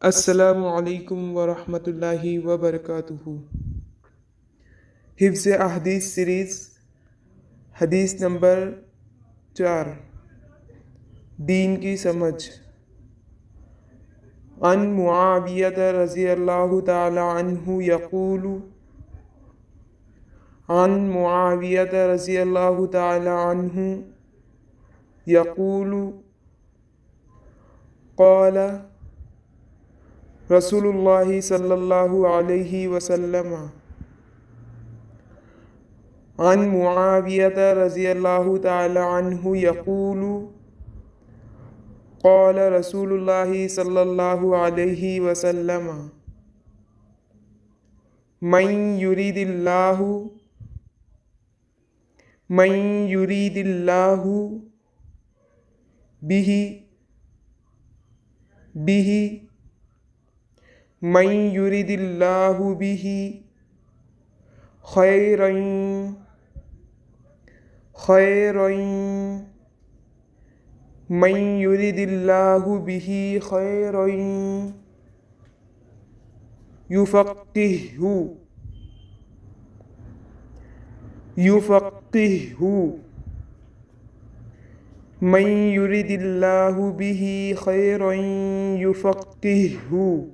السلام علیکم ورحمۃ اللہ وبرکاتہ۔ حفظ احادیث سیریز حدیث نمبر 4، دین کی سمجھ۔ عن معاویہ رضی اللہ تعالی عنہ یقول، عن معاویہ رضی اللہ تعالی عنہ یقول قال رسول اللہ صلی اللہ علیہ وسلم۔ عن معاویہ رضی اللہ تعالی عنہ یقول قال رسول اللہ صلی اللہ علیہ وسلم، من یرید اللہ من یرید اللہ بہ خیرا من یرید اللہ بہ خیرا یفقہہ من یرید اللہ بہ خیرا یفقہہ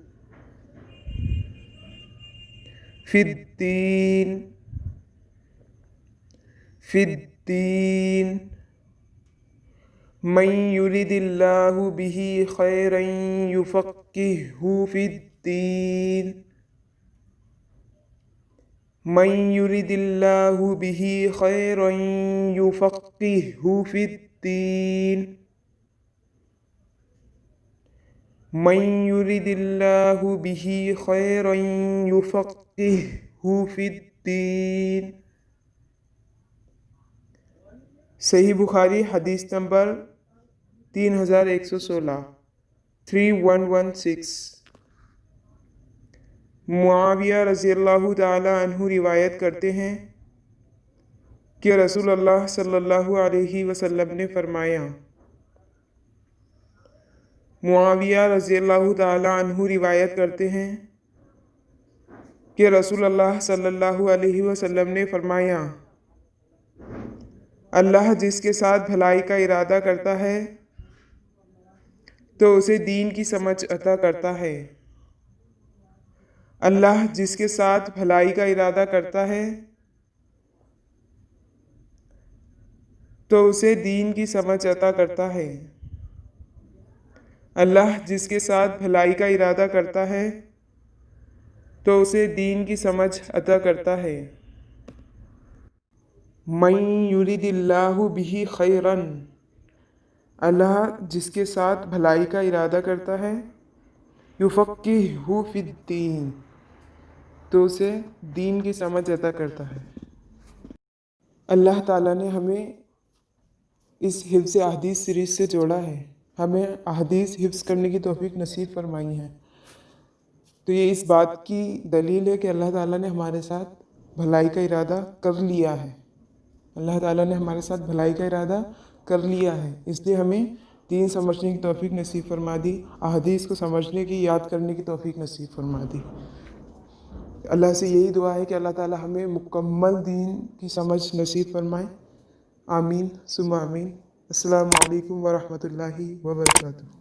فی الدین من یرید اللہ بہ خیرا یفقہہ فی الدین من یرید اللہ بہ خیرا یفقہہ فی الدین من یرید اللہ بہ خیرا یفقہہ فی الدین۔ صحیح بخاری حدیث نمبر 3116 3116۔ معاویہ رضی اللہ تعالی عنہ روایت کرتے ہیں کہ رسول اللہ صلی اللہ علیہ وسلم نے فرمایا۔ معاویہ رضی اللہ تعالی عنہ روایت کرتے ہیں کہ رسول اللہ صلی اللہ علیہ وسلم نے فرمایا، اللہ جس کے ساتھ بھلائی کا ارادہ کرتا ہے تو اسے دین کی سمجھ عطا کرتا ہے۔ اللہ جس کے ساتھ بھلائی کا ارادہ کرتا ہے تو اسے دین کی سمجھ عطا کرتا ہے۔ اللہ جس کے ساتھ بھلائی کا ارادہ کرتا ہے تو اسے دین کی سمجھ عطا کرتا ہے۔ من یرید اللہ بہ خیرا، اللہ جس کے ساتھ بھلائی کا ارادہ کرتا ہے، یفقہہ فی الدین، تو اسے دین کی سمجھ عطا کرتا ہے۔ اللہ تعالیٰ نے ہمیں اس حفظ احادیث سیریز سے جوڑا ہے، ہمیں احادیث حفظ کرنے کی توفیق نصیب فرمائی ہے۔ تو یہ اس بات کی دلیل ہے کہ اللہ تعالیٰ نے ہمارے ساتھ بھلائی کا ارادہ کر لیا ہے۔ اللہ تعالیٰ نے ہمارے ساتھ بھلائی کا ارادہ کر لیا ہے، اس لیے ہمیں دین سمجھنے کی توفیق نصیب فرما دی، احادیث کو سمجھنے کی، یاد کرنے کی توفیق نصیب فرما دی۔ اللہ سے یہی دعا ہے کہ اللہ تعالیٰ ہمیں مکمل دین کی سمجھ نصیب فرمائے۔ آمین ثم آمین۔ السلام علیکم ورحمۃ اللہ وبرکاتہ۔